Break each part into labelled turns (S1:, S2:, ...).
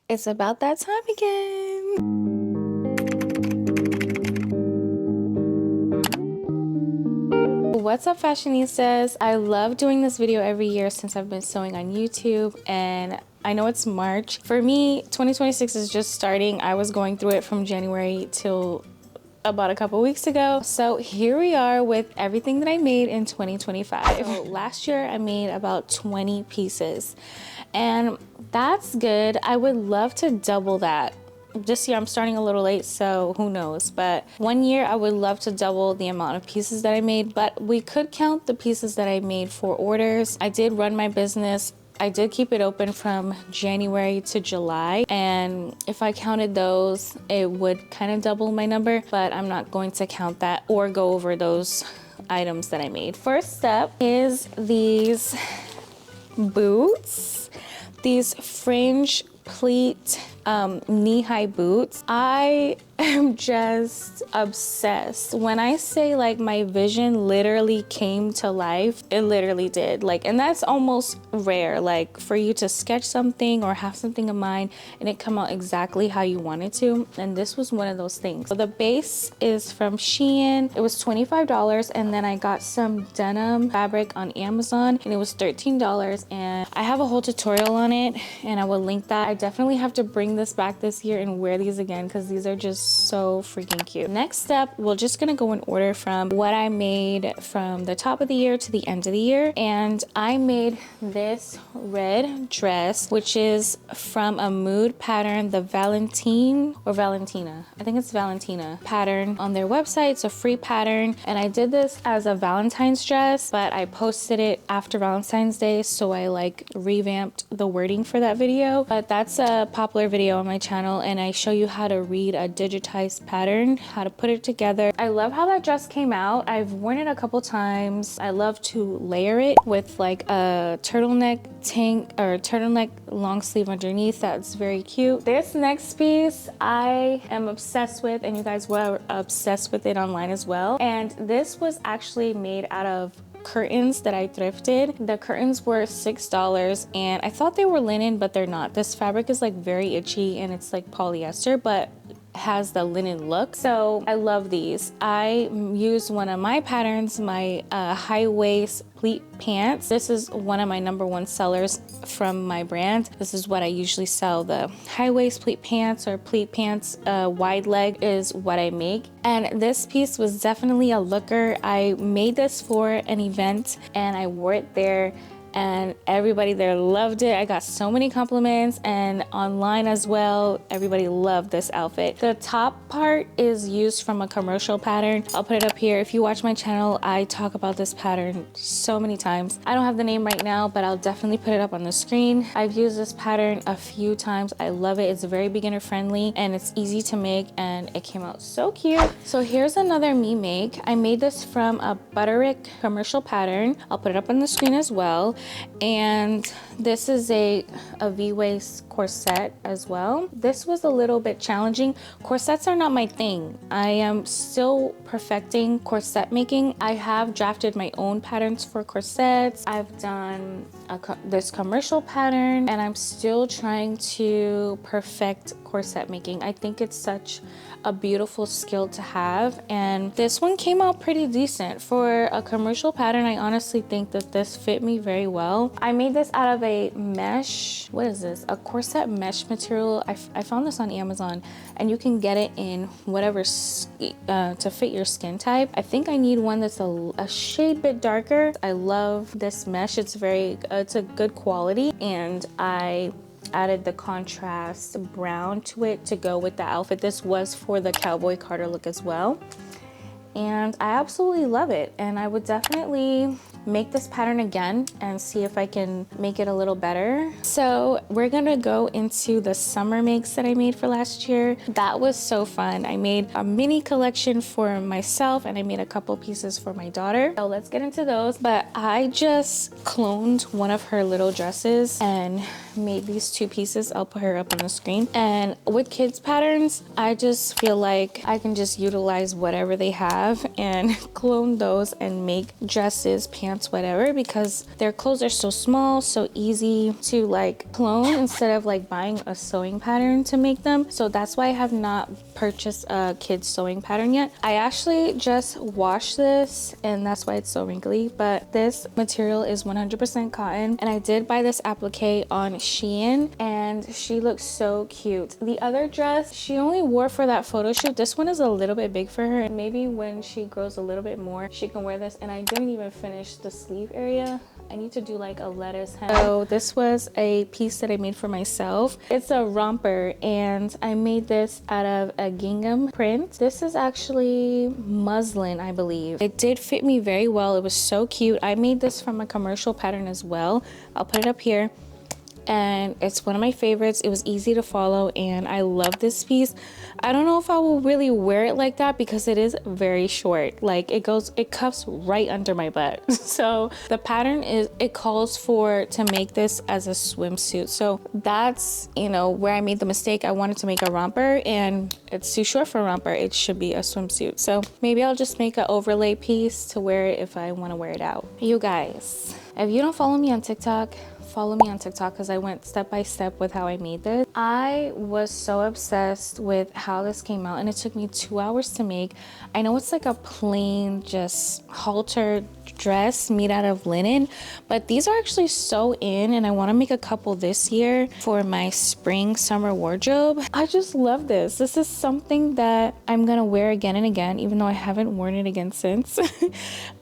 S1: It's about that time again. What's up, fashionistas? I love doing this video every year since I've been sewing on YouTube, and I know it's March. For me, 2026 is just starting. I was going through it from January till about a couple weeks ago. So here we are with everything that I made in 2025. So last year I made about 20 pieces, and that's good. I would love to double that. This year I'm starting a little late, so who knows, but one year I would love to double the amount of pieces that I made. But we could count the pieces that I made for orders. I did run my business. I did keep it open from January to July, and if I counted those, it would kind of double my number, but I'm not going to count that or go over those items that I made. First step is these boots, these fringe pleat knee-high boots. I am just obsessed. When I say like my vision literally came to life, it literally did. Like, and that's almost rare, like for you to sketch something or have something in mind and it come out exactly how you want it to. And this was one of those things. So the base is from Shein. It was $25, and then I got some denim fabric on Amazon and it was $13, and I have a whole tutorial on it and I will link that. I definitely have to bring this back this year and wear these again because these are just so freaking cute. Next step, we're just gonna go in order from what I made from the top of the year to the end of the year. And I made this red dress, which is from a mood pattern, the Valentine or Valentina, I think it's Valentina pattern on their website. It's a free pattern, and I did this as a Valentine's dress, but I posted it after Valentine's Day, so I like revamped the wording for that video. But that's a popular video on my channel, and I show you how to read a digitized pattern, how to put it together. I love how that dress came out. I've worn it a couple times. I love to layer it with like a turtleneck tank or turtleneck long sleeve underneath. That's very cute. This next piece I am obsessed with, and you guys were obsessed with it online as well. And this was actually made out of curtains that I thrifted. The curtains were $6, and I thought they were linen, but they're not. This fabric is like very itchy and it's like polyester, but has the linen look. So I love these. I used one of my patterns, my high waist pleat pants. This is one of my #1 sellers from my brand. This is what I usually sell. The high waist pleat pants or pleat pants, wide leg is what I make. And this piece was definitely a looker. I made this for an event and I wore it there, and everybody there loved it. I got so many compliments, and online as well, everybody loved this outfit. The top part is used from a commercial pattern. I'll put it up here. If you watch my channel, I talk about this pattern so many times. I don't have the name right now, but I'll definitely put it up on the screen. I've used this pattern a few times. I love it. It's very beginner friendly and it's easy to make, and it came out so cute. So here's another me make. I made this from a Butterick commercial pattern. I'll put it up on the screen as well. And this is a V-waist corset as well. This was a little bit challenging. Corsets are not my thing. I am still perfecting corset making. I have drafted my own patterns for corsets. I've done this commercial pattern, and I'm still trying to perfect corset making. I think it's such a beautiful skill to have, and this one came out pretty decent for a commercial pattern. I honestly think that this fit me very well. I made this out of a mesh, what is this, a corset mesh material. I found this on Amazon, and you can get it in whatever to fit your skin type. I think I need one that's a shade bit darker. I love this mesh. It's it's a good quality, and I added the contrast brown to it to go with the outfit. This was for the cowboy Carter look as well, and I absolutely love it, and I would definitely make this pattern again and see if I can make it a little better. So we're gonna go into the summer makes that I made for last year. That was so fun. I made a mini collection for myself, and I made a couple pieces for my daughter. So let's get into those. But I just cloned one of her little dresses and made these 2 pieces. I'll put her up on the screen. And with kids patterns, I just feel like I can just utilize whatever they have and clone those and make dresses, pants, pants, whatever, because their clothes are so small, so easy to like clone instead of like buying a sewing pattern to make them. So that's why I have not purchased a kid's sewing pattern yet. I actually just washed this and that's why it's so wrinkly, but this material is 100% cotton, and I did buy this applique on Shein and she looks so cute. The other dress she only wore for that photo shoot. This one is a little bit big for her, and maybe when she grows a little bit more she can wear this. And I didn't even finish the sleeve area. I need to do like a lettuce hem. So this was a piece that I made for myself. It's a romper and I made this out of a gingham print. This is actually muslin, I believe. It did fit me very well. It was so cute. I made this from a commercial pattern as well. I'll put it up here. And it's one of my favorites. It was easy to follow and I love this piece. I don't know if I will really wear it like that because it is very short. Like it cuffs right under my butt. So the pattern it calls for to make this as a swimsuit. So that's, you know, where I made the mistake. I wanted to make a romper and it's too short for a romper. It should be a swimsuit. So maybe I'll just make an overlay piece to wear it if I want to wear it out. You guys, if you don't follow me on TikTok, follow me on TikTok because I went step by step with how I made this. I was so obsessed with how this came out and it took me 2 hours to make. I know it's like a plain just halter dress made out of linen, but these are actually so in and I want to make a couple this year for my spring summer wardrobe. I just love this. This is something that I'm gonna wear again and again, even though I haven't worn it again since.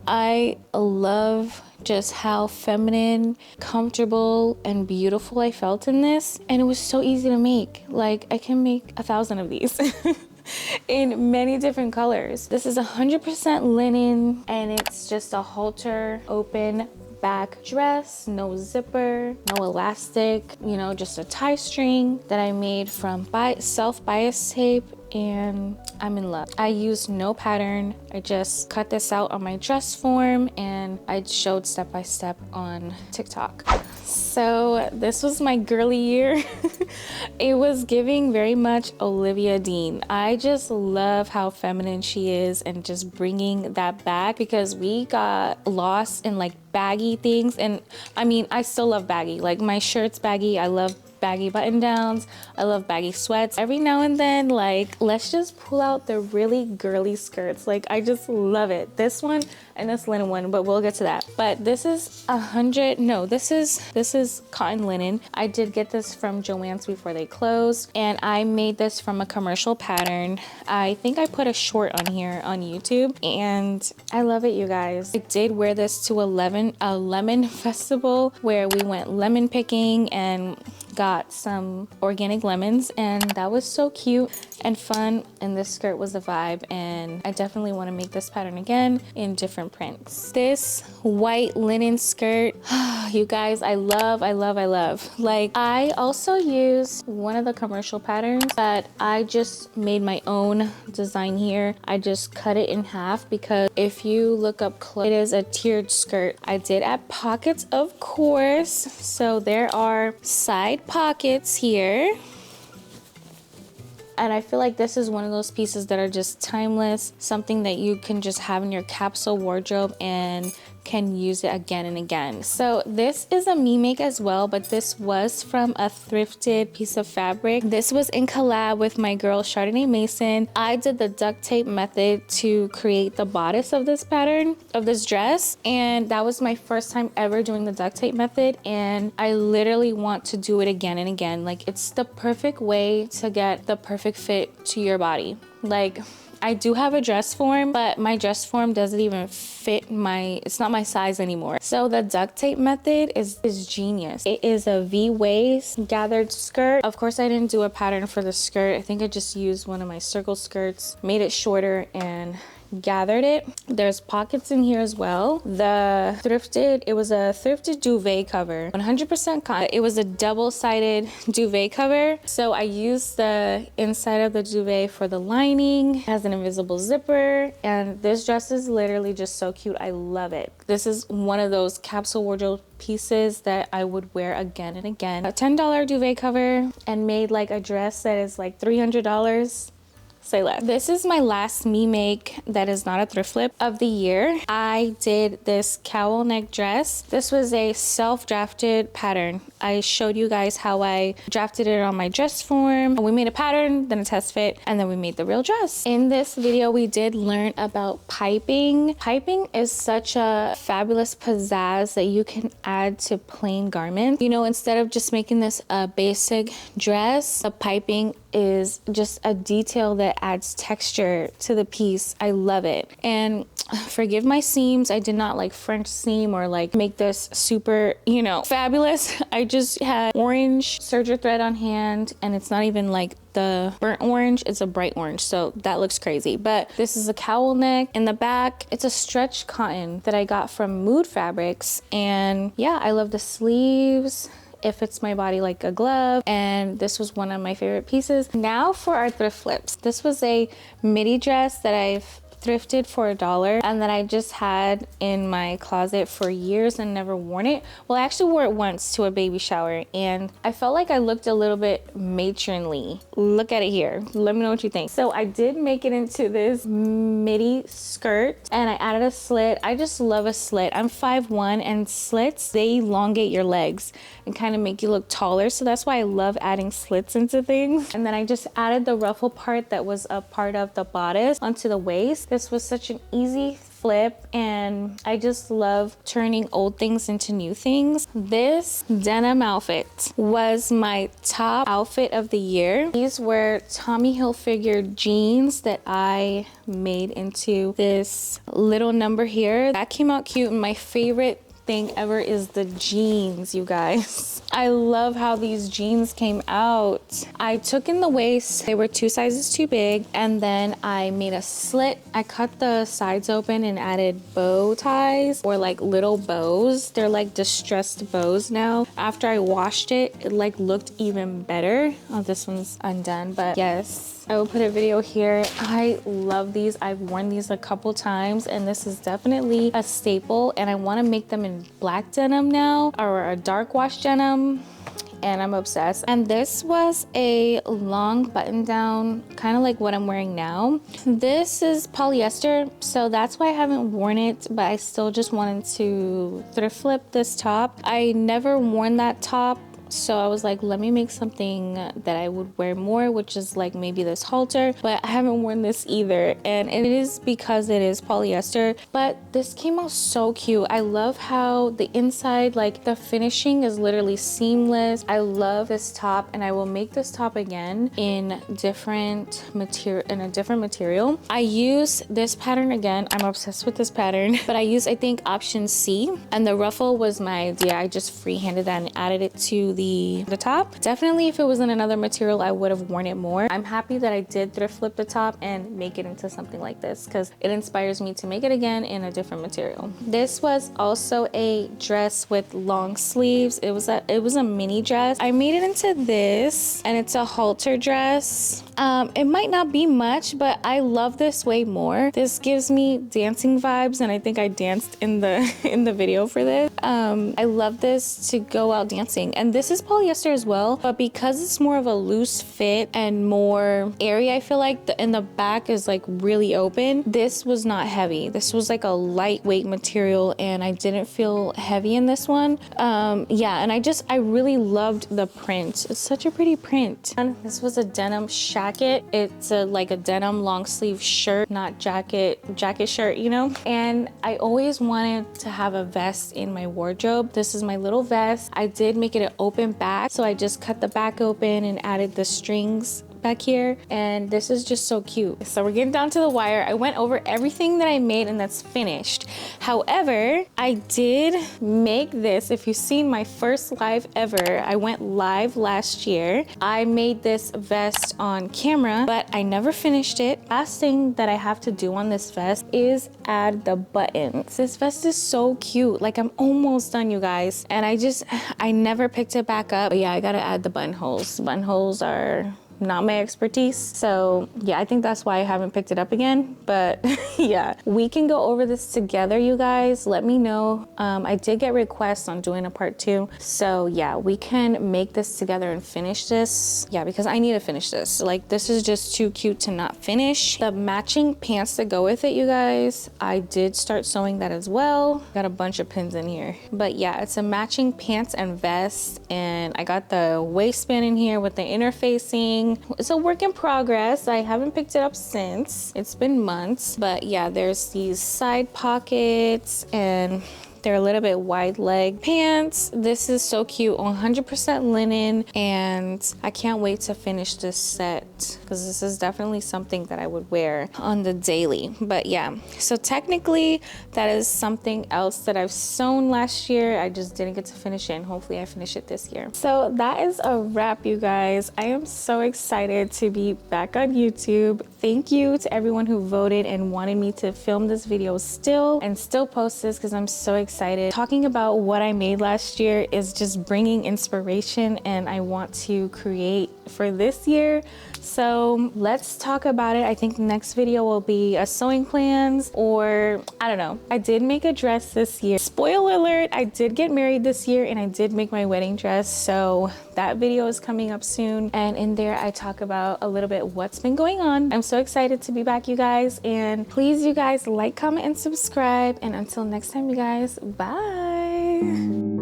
S1: I love just how feminine, comfortable, and beautiful I felt in this. And it was so easy to make. Like I can make 1,000 of these in many different colors. This is 100% linen and it's just a halter open back dress, no zipper, no elastic, you know, just a tie string that I made from self-bias tape, and I'm in love. I used no pattern. I just cut this out on my dress form and I showed step by step on TikTok. So this was my girly year. It was giving very much Olivia Dean. I just love how feminine she is and just bringing that back, because we got lost in like baggy things. And I mean, I still love baggy. Like my shirt's baggy. I love baggy button downs. I love baggy sweats. Every now and then, like, let's just pull out the really girly skirts. Like, I just love it. This one and this linen one, but we'll get to that. But this is this is cotton linen. I did get this from Joann's before they closed, and I made this from a commercial pattern. I think I put a short on here on YouTube, and I love it, you guys. I did wear this to a lemon festival where we went lemon picking and got some organic lemons, and that was so cute and fun, and this skirt was the vibe, and I definitely want to make this pattern again in different prints. This white linen skirt, you guys, I love. Like, I also used one of the commercial patterns, but I just made my own design here. I just cut it in half because if you look up close, it is a tiered skirt. I did add pockets, of course, so there are side pockets here. And I feel like this is one of those pieces that are just timeless, something that you can just have in your capsule wardrobe and can use it again and again. So this is a me make as well, but this was from a thrifted piece of fabric. This was in collab with my girl Chardonnay Mason. I did the duct tape method to create the bodice of this pattern, of this dress, and that was my first time ever doing the duct tape method, and I literally want to do it again and again. Like, it's the perfect way to get the perfect fit to your body. Like, I do have a dress form, but my dress form doesn't even fit it's not my size anymore. So the duct tape method is genius. It is a V-waist gathered skirt. Of course, I didn't do a pattern for the skirt. I think I just used one of my circle skirts, made it shorter, and gathered it. There's pockets in here as well. The thrifted, it was a thrifted duvet cover, 100% cotton. It was a double-sided duvet cover, so I used the inside of the duvet for the lining. It has an invisible zipper, and this dress is literally just so cute. I love it. This is one of those capsule wardrobe pieces that I would wear again and again. A $10 duvet cover, and made like a dress that is like $300. Say less. This is my last me make that is not a thrift flip of the year. I did this cowl neck dress. This was a self-drafted pattern. I showed you guys how I drafted it on my dress form. We made a pattern, then a test fit, and then we made the real dress. In this video, we did learn about piping. Piping is such a fabulous pizzazz that you can add to plain garments. You know, instead of just making this a basic dress, the piping is just a detail that adds texture to the piece. I love it. And forgive my seams. I did not like French seam or like make this super, you know, fabulous. I just had orange serger thread on hand, and it's not even like the burnt orange, it's a bright orange, so that looks crazy. But this is a cowl neck. In the back, it's a stretch cotton that I got from Mood Fabrics, and yeah, I love the sleeves. It fits my body like a glove, and this was one of my favorite pieces. Now for our thrift flips. This was a midi dress that I've thrifted for $1 and that I just had in my closet for years and never worn it. Well, I actually wore it once to a baby shower, and I felt like I looked a little bit matronly. Look at it here. Let me know what you think. So I did make it into this midi skirt, and I added a slit. I just love a slit. I'm 5'1", and slits, they elongate your legs and kind of make you look taller. So that's why I love adding slits into things. And then I just added the ruffle part that was a part of the bodice onto the waist. This was such an easy flip, and I just love turning old things into new things. This denim outfit was my top outfit of the year. These were Tommy Hilfiger jeans that I made into this little number here. That came out cute, and my favorite thing ever is the jeans, you guys. I love how these jeans came out. I took in the waist. They were 2 sizes too big, and then I made a slit. I cut the sides open and added bow ties, or like little bows. They're like distressed bows now. After I washed it, it like looked even better. Oh, this one's undone, but yes. I will put a video here. I love these. I've worn these a couple times, and this is definitely a staple, and I want to make them in black denim now, or a dark wash denim, and I'm obsessed. And this was a long button down, kind of like what I'm wearing now. This is polyester, so that's why I haven't worn it, but I still just wanted to thrift flip this top. I never worn that top, so I was like, let me make something that I would wear more, which is like maybe this halter, but I haven't worn this either, and it is because it is polyester. But this came out so cute. I love how the inside, like the finishing is literally seamless. I love this top, and I will make this top again in different material. I use this pattern again. I'm obsessed with this pattern, but I use, I think, option C, and the ruffle was my idea. I just freehanded that and added it to the top. Definitely, if it was in another material, I would have worn it more. I'm happy that I did thrift flip the top and make it into something like this, because it inspires me to make it again in a different material. This was also a dress with long sleeves. It was a mini dress. I made it into this, and it's a halter dress. It might not be much, but I love this way more. This gives me dancing vibes, and I think I danced in the video for this. I love this to go out dancing, and this is polyester as well, but because it's more of a loose fit and more airy, I feel like in the back is like really open. This was not heavy. This was like a lightweight material, and I didn't feel heavy in this one. Yeah, and I really loved the print. It's such a pretty print. And this was a denim jacket. It's like a denim long sleeve shirt, not jacket shirt, you know? And I always wanted to have a vest in my wardrobe. This is my little vest. I did make it an open back, so I just cut the back open and added the strings back here, and this is just so cute. So we're getting down to the wire. I went over everything that I made, and that's finished. However, I did make this. If you've seen my first live ever, I went live last year. I made this vest on camera, but I never finished it. Last thing that I have to do on this vest is add the buttons. This vest is so cute. Like, I'm almost done, you guys, and I never picked it back up. But yeah, I gotta add the buttonholes. Buttonholes are not my expertise. So yeah, I think that's why I haven't picked it up again. But yeah, we can go over this together, you guys. Let me know. I did get requests on doing a part 2. So yeah, we can make this together and finish this. Yeah, because I need to finish this. Like, this is just too cute to not finish. The matching pants to go with it, you guys, I did start sewing that as well. Got a bunch of pins in here. But yeah, it's a matching pants and vest. And I got the waistband in here with the interfacing. It's a work in progress. I haven't picked it up since. It's been months. But yeah, there's these side pockets and they're a little bit wide leg pants. This is so cute, 100% linen, and I can't wait to finish this set because this is definitely something that I would wear on the daily. But yeah, so technically that is something else that I've sewn last year. I just didn't get to finish it, and hopefully I finish it this year. So that is a wrap, you guys. I am so excited to be back on YouTube. Thank you to everyone who voted and wanted me to film this video still post this, because I'm so excited. Talking about what I made last year is just bringing inspiration, and I want to create for this year. So let's talk about it. I think the next video will be a sewing plans, or I don't know. I did make a dress this year. Spoiler alert, I did get married this year and I did make my wedding dress. So that video is coming up soon. And in there I talk about a little bit what's been going on. I'm so excited to be back, you guys. And please, you guys, like, comment, and subscribe. And until next time, you guys, bye.